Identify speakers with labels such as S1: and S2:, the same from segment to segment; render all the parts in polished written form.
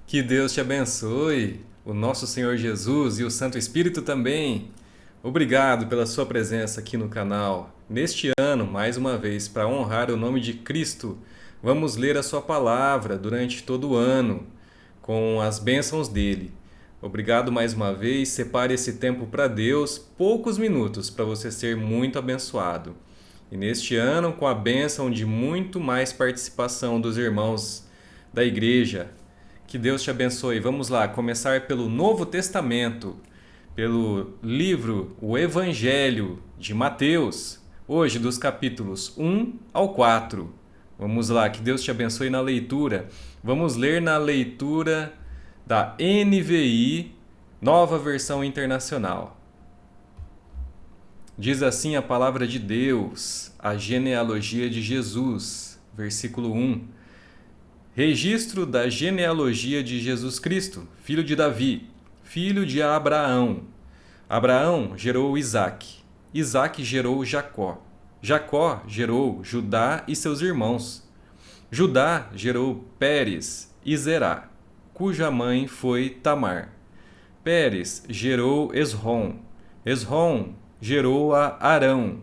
S1: Que Deus te abençoe, o nosso Senhor Jesus e o Santo Espírito também. Obrigado pela sua presença aqui no canal. Neste ano, mais uma vez, para honrar o nome de Cristo, vamos ler a sua palavra durante todo o ano, com as bênçãos dele. Obrigado mais uma vez. Separe esse tempo para Deus, poucos minutos, para você ser muito abençoado. E neste ano, com a bênção de muito mais participação dos irmãos da igreja. Que Deus te abençoe. Vamos lá, começar pelo Novo Testamento, pelo livro O Evangelho de Mateus, hoje dos capítulos 1 ao 4. Vamos lá, que Deus te abençoe na leitura. Vamos ler na leitura da NVI, Nova Versão Internacional. Diz assim a palavra de Deus, a genealogia de Jesus, versículo 1. Registro da genealogia de Jesus Cristo, filho de Davi, filho de Abraão. Abraão gerou Isaque. Isaque gerou Jacó. Jacó gerou Judá e seus irmãos. Judá gerou Pérez e Zerá, cuja mãe foi Tamar. Pérez gerou Esrom. Esrom gerou a Arão.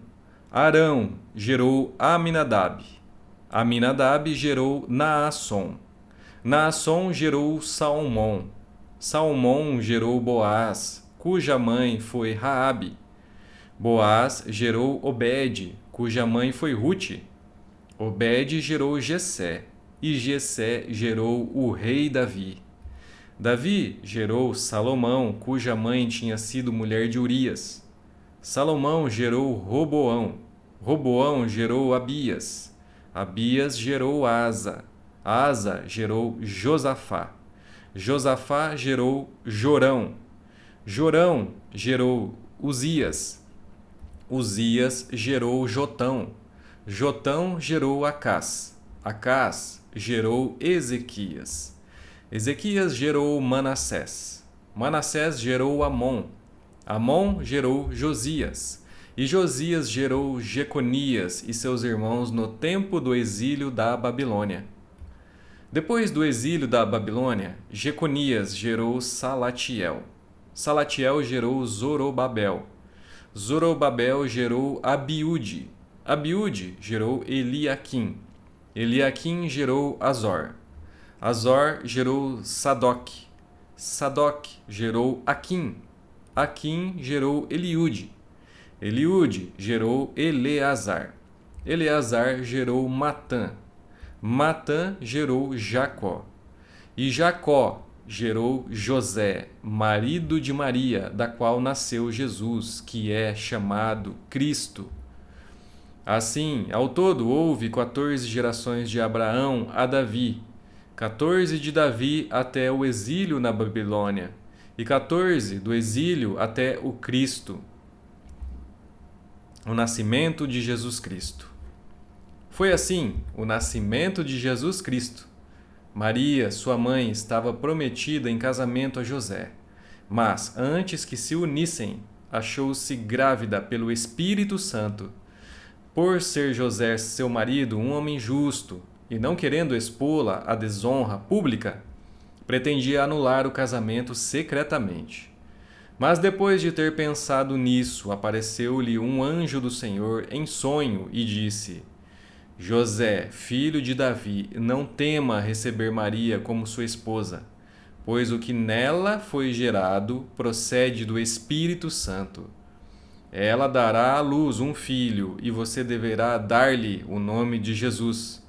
S1: Arão gerou Aminadab. Aminadab gerou Naasson. Naasson gerou Salmão. Salmão gerou Boaz, cuja mãe foi Raabe. Boaz gerou Obed, cuja mãe foi Rute. Obed gerou Jessé, e Jessé gerou o rei Davi. Davi gerou Salomão, cuja mãe tinha sido mulher de Urias. Salomão gerou Roboão. Roboão gerou Abias. Abias gerou Asa. Asa gerou Josafá. Josafá gerou Jorão. Jorão gerou Uzias. Uzias gerou Jotão. Jotão gerou Acás. Acás gerou Ezequias. Ezequias gerou Manassés. Manassés gerou Amon. Amon gerou Josias. E Josias gerou Jeconias e seus irmãos no tempo do exílio da Babilônia. Depois do exílio da Babilônia, Jeconias gerou Salatiel. Salatiel gerou Zorobabel. Zorobabel gerou Abiúde. Abiúde gerou Eliaquim. Eliaquim gerou Azor. Azor gerou Sadoc. Sadoc gerou Aquim. Aquim gerou Eliúde. Eliúde gerou Eleazar. Eleazar gerou Matã. Matã gerou Jacó. E Jacó gerou José, marido de Maria, da qual nasceu Jesus, que é chamado Cristo. Assim, ao todo houve 14 gerações de Abraão a Davi, 14 de Davi até o exílio na Babilônia, e 14 do exílio até o Cristo, o nascimento de Jesus Cristo. Foi assim o nascimento de Jesus Cristo. Maria, sua mãe, estava prometida em casamento a José, mas antes que se unissem, achou-se grávida pelo Espírito Santo. Por ser José, seu marido, um homem justo, e não querendo expô-la à desonra pública, pretendia anular o casamento secretamente. Mas depois de ter pensado nisso, apareceu-lhe um anjo do Senhor em sonho e disse: José, filho de Davi, não tema receber Maria como sua esposa, pois o que nela foi gerado procede do Espírito Santo. Ela dará à luz um filho, e você deverá dar-lhe o nome de Jesus,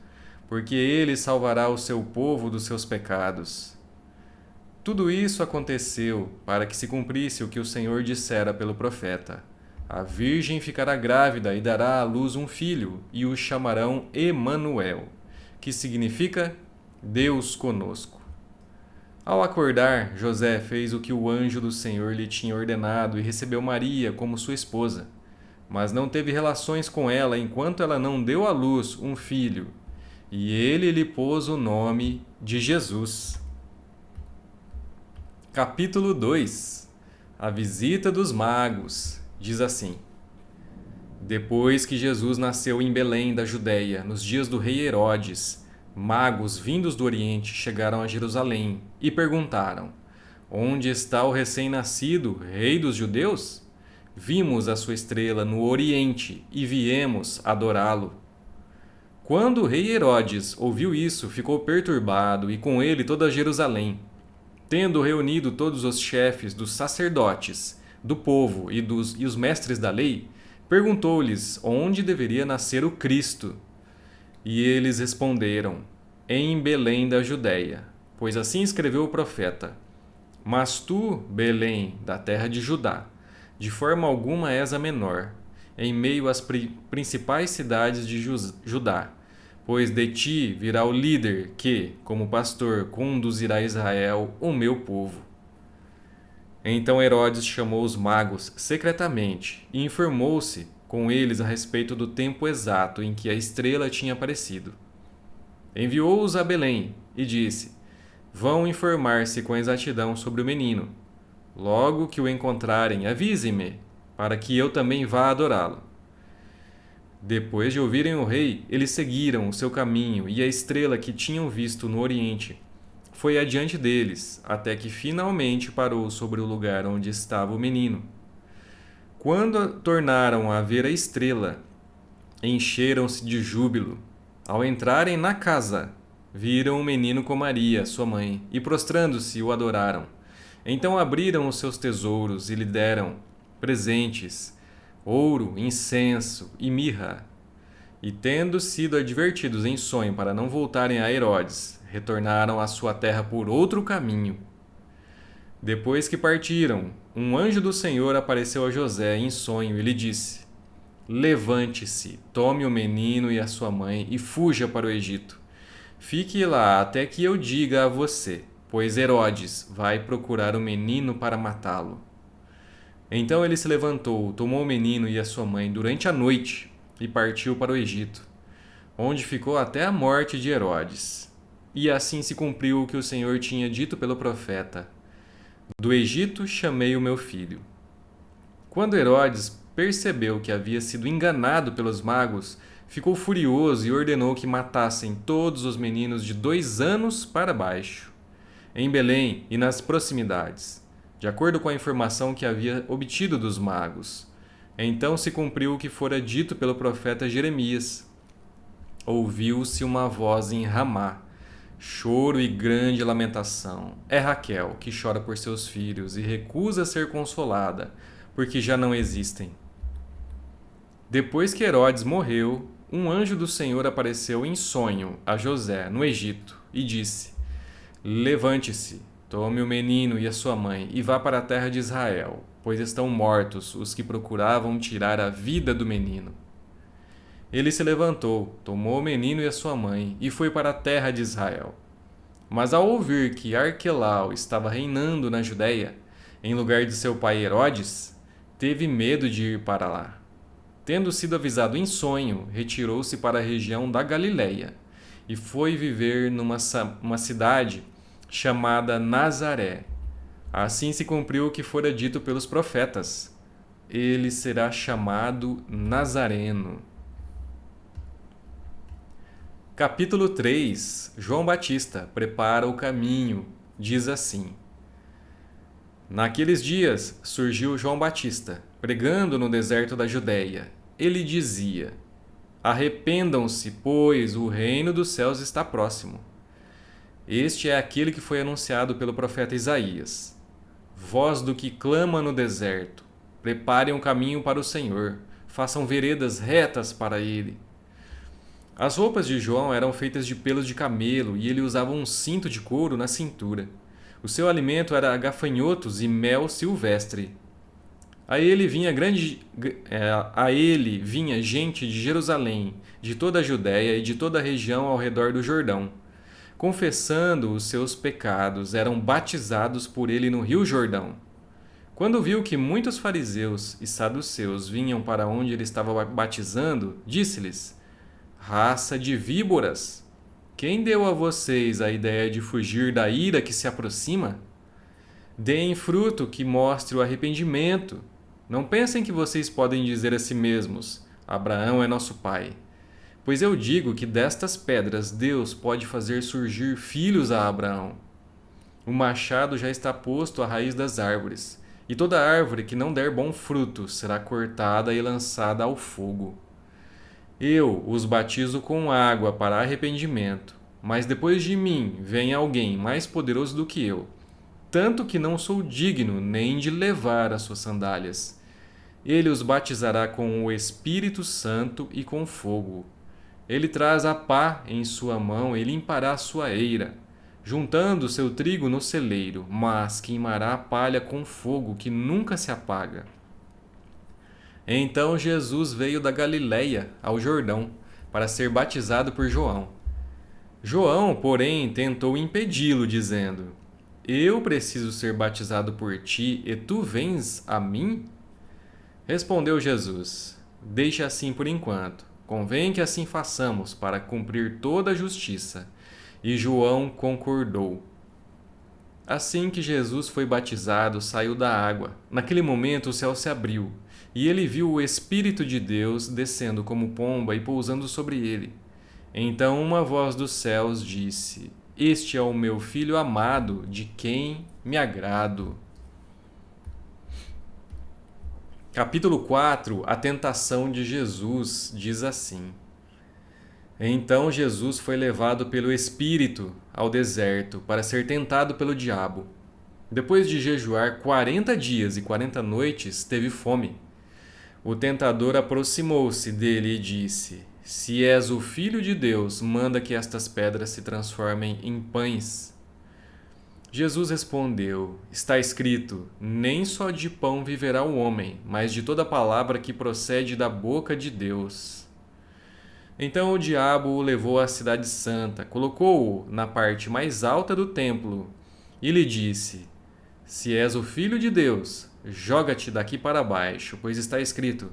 S1: porque ele salvará o seu povo dos seus pecados. Tudo isso aconteceu para que se cumprisse o que o Senhor dissera pelo profeta. A virgem ficará grávida e dará à luz um filho, e o chamarão Emanuel, que significa Deus conosco. Ao acordar, José fez o que o anjo do Senhor lhe tinha ordenado e recebeu Maria como sua esposa, mas não teve relações com ela enquanto ela não deu à luz um filho, e ele lhe pôs o nome de Jesus. Capítulo 2. A visita dos magos. Diz assim: Depois que Jesus nasceu em Belém da Judéia, nos dias do rei Herodes, magos vindos do Oriente chegaram a Jerusalém e perguntaram: Onde está o recém-nascido, rei dos judeus? Vimos a sua estrela no Oriente e viemos adorá-lo. Quando o rei Herodes ouviu isso, ficou perturbado e com ele toda Jerusalém. Tendo reunido todos os chefes dos sacerdotes, do povo e os mestres da lei, perguntou-lhes onde deveria nascer o Cristo. E eles responderam: Em Belém da Judéia, pois assim escreveu o profeta: Mas tu, Belém, da terra de Judá, de forma alguma és a menor, em meio às principais cidades de Judá, pois de ti virá o líder que, como pastor, conduzirá Israel, o meu povo. Então Herodes chamou os magos secretamente e informou-se com eles a respeito do tempo exato em que a estrela tinha aparecido. Enviou-os a Belém e disse: Vão informar-se com exatidão sobre o menino. Logo que o encontrarem, avise-me, para que eu também vá adorá-lo. Depois de ouvirem o rei, eles seguiram o seu caminho e a estrela que tinham visto no Oriente foi adiante deles, até que finalmente parou sobre o lugar onde estava o menino. Quando tornaram a ver a estrela, encheram-se de júbilo. Ao entrarem na casa, viram o menino com Maria, sua mãe, e prostrando-se o adoraram. Então abriram os seus tesouros e lhe deram presentes, ouro, incenso e mirra. E tendo sido advertidos em sonho para não voltarem a Herodes, retornaram à sua terra por outro caminho. Depois que partiram, um anjo do Senhor apareceu a José em sonho e lhe disse: Levante-se, tome o menino e a sua mãe e fuja para o Egito. Fique lá até que eu diga a você, pois Herodes vai procurar o menino para matá-lo. Então ele se levantou, tomou o menino e a sua mãe durante a noite e partiu para o Egito, onde ficou até a morte de Herodes. E assim se cumpriu o que o Senhor tinha dito pelo profeta: Do Egito chamei o meu filho. Quando Herodes percebeu que havia sido enganado pelos magos, ficou furioso e ordenou que matassem todos os meninos de 2 anos para baixo, em Belém e nas proximidades, de acordo com a informação que havia obtido dos magos. Então se cumpriu o que fora dito pelo profeta Jeremias. Ouviu-se uma voz em Ramá, choro e grande lamentação. É Raquel que chora por seus filhos e recusa ser consolada, porque já não existem. Depois que Herodes morreu, um anjo do Senhor apareceu em sonho a José, no Egito, e disse: Levante-se, tome o menino e a sua mãe e vá para a terra de Israel, pois estão mortos os que procuravam tirar a vida do menino. Ele se levantou, tomou o menino e a sua mãe e foi para a terra de Israel. Mas ao ouvir que Arquelau estava reinando na Judéia, em lugar de seu pai Herodes, teve medo de ir para lá. Tendo sido avisado em sonho, retirou-se para a região da Galiléia e foi viver numa cidade chamada Nazaré. Assim se cumpriu o que fora dito pelos profetas: ele será chamado Nazareno. Capítulo 3. João Batista prepara o caminho. Diz assim: Naqueles dias surgiu João Batista, pregando no deserto da Judéia. Ele dizia: Arrependam-se, pois o reino dos céus está próximo. Este é aquele que foi anunciado pelo profeta Isaías. Voz do que clama no deserto: preparem um caminho para o Senhor, façam veredas retas para ele. As roupas de João eram feitas de pelos de camelo e ele usava um cinto de couro na cintura. O seu alimento era gafanhotos e mel silvestre. A ele vinha gente de Jerusalém, de toda a Judéia e de toda a região ao redor do Jordão. Confessando os seus pecados, eram batizados por ele no rio Jordão. Quando viu que muitos fariseus e saduceus vinham para onde ele estava batizando, disse-lhes: Raça de víboras! Quem deu a vocês a ideia de fugir da ira que se aproxima? Deem fruto que mostre o arrependimento. Não pensem que vocês podem dizer a si mesmos: Abraão é nosso pai. Pois eu digo que destas pedras Deus pode fazer surgir filhos a Abraão. O machado já está posto à raiz das árvores, e toda árvore que não der bom fruto será cortada e lançada ao fogo. Eu os batizo com água para arrependimento, mas depois de mim vem alguém mais poderoso do que eu, tanto que não sou digno nem de levar as suas sandálias. Ele os batizará com o Espírito Santo e com fogo. Ele traz a pá em sua mão e limpará a sua eira, juntando seu trigo no celeiro, mas queimará a palha com fogo que nunca se apaga. Então Jesus veio da Galiléia ao Jordão para ser batizado por João. João, porém, tentou impedi-lo, dizendo: Eu preciso ser batizado por ti e tu vens a mim? Respondeu Jesus: Deixe assim por enquanto. Convém que assim façamos para cumprir toda a justiça. E João concordou. Assim que Jesus foi batizado, saiu da água. Naquele momento o céu se abriu, e ele viu o Espírito de Deus descendo como pomba e pousando sobre ele. Então uma voz dos céus disse: Este é o meu Filho amado, de quem me agrado. Capítulo 4. A tentação de Jesus diz assim: Então Jesus foi levado pelo Espírito ao deserto para ser tentado pelo diabo. Depois de jejuar 40 dias e 40 noites, teve fome. O tentador aproximou-se dele e disse: Se és o Filho de Deus, manda que estas pedras se transformem em pães. Jesus respondeu: Está escrito: Nem só de pão viverá o homem, mas de toda palavra que procede da boca de Deus. Então o diabo o levou à cidade santa, colocou-o na parte mais alta do templo e lhe disse: Se és o Filho de Deus, joga-te daqui para baixo, pois está escrito: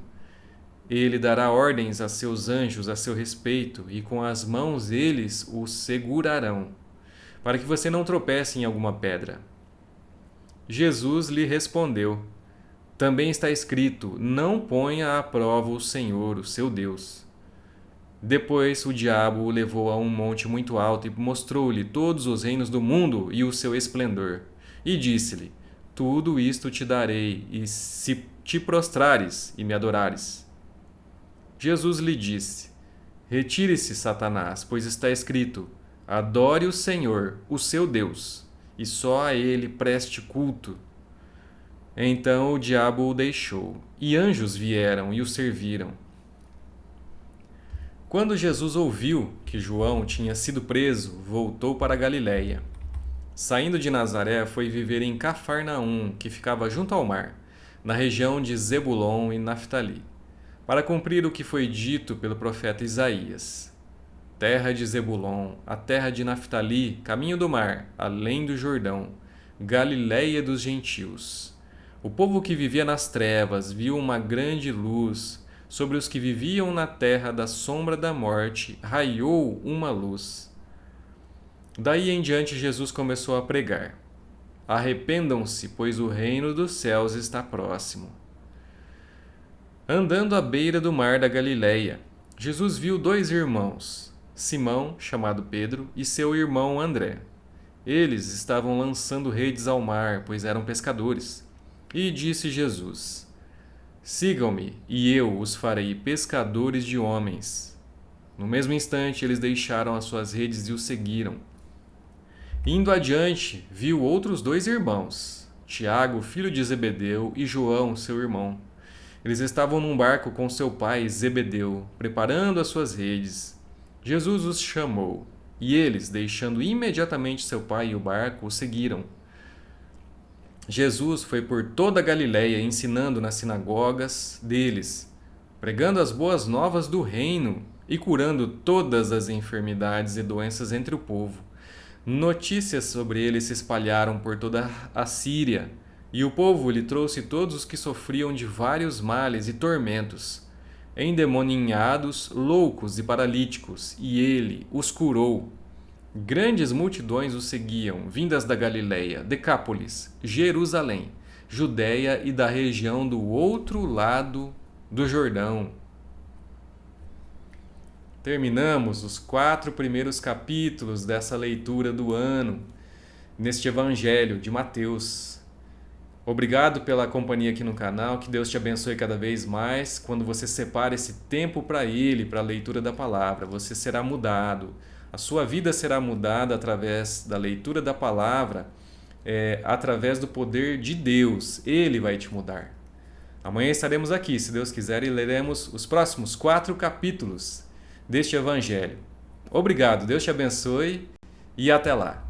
S1: Ele dará ordens a seus anjos a seu respeito, e com as mãos eles o segurarão, para que você não tropece em alguma pedra. Jesus lhe respondeu: Também está escrito: Não ponha à prova o Senhor, o seu Deus. Depois o diabo o levou a um monte muito alto e mostrou-lhe todos os reinos do mundo e o seu esplendor. E disse-lhe: Tudo isto te darei, e se te prostrares e me adorares. Jesus lhe disse: Retire-se, Satanás, pois está escrito: Adore o Senhor, o seu Deus, e só a ele preste culto. Então o diabo o deixou, e anjos vieram e o serviram. Quando Jesus ouviu que João tinha sido preso, voltou para a Galiléia. Saindo de Nazaré, foi viver em Cafarnaum, que ficava junto ao mar, na região de Zebulon e Naftali, para cumprir o que foi dito pelo profeta Isaías: Terra de Zebulon, a terra de Naftali, caminho do mar, além do Jordão, Galiléia dos gentios. O povo que vivia nas trevas viu uma grande luz. Sobre os que viviam na terra da sombra da morte, raiou uma luz. Daí em diante Jesus começou a pregar: Arrependam-se, pois o reino dos céus está próximo. Andando à beira do mar da Galiléia, Jesus viu dois irmãos, Simão, chamado Pedro, e seu irmão André. Eles estavam lançando redes ao mar, pois eram pescadores. E disse Jesus: Sigam-me, e eu os farei pescadores de homens. No mesmo instante, eles deixaram as suas redes e o seguiram. Indo adiante, viu outros dois irmãos, Tiago, filho de Zebedeu, e João, seu irmão. Eles estavam num barco com seu pai Zebedeu, preparando as suas redes. Jesus os chamou, e eles, deixando imediatamente seu pai e o barco, o seguiram. Jesus foi por toda a Galiléia ensinando nas sinagogas deles, pregando as boas novas do reino e curando todas as enfermidades e doenças entre o povo. Notícias sobre ele se espalharam por toda a Síria, e o povo lhe trouxe todos os que sofriam de vários males e tormentos, endemoninhados, loucos e paralíticos, e ele os curou. Grandes multidões o seguiam, vindas da Galiléia, Decápolis, Jerusalém, Judéia e da região do outro lado do Jordão. terminamos os 4 primeiros capítulos dessa leitura do ano, neste Evangelho de Mateus. Obrigado pela companhia aqui no canal, que Deus te abençoe cada vez mais. Quando você separa esse tempo para Ele, para a leitura da palavra, você será mudado. A sua vida será mudada através da leitura da palavra, através do poder de Deus. Ele vai te mudar. Amanhã estaremos aqui, se Deus quiser, e leremos os próximos 4 capítulos deste Evangelho. Obrigado, Deus te abençoe e até lá.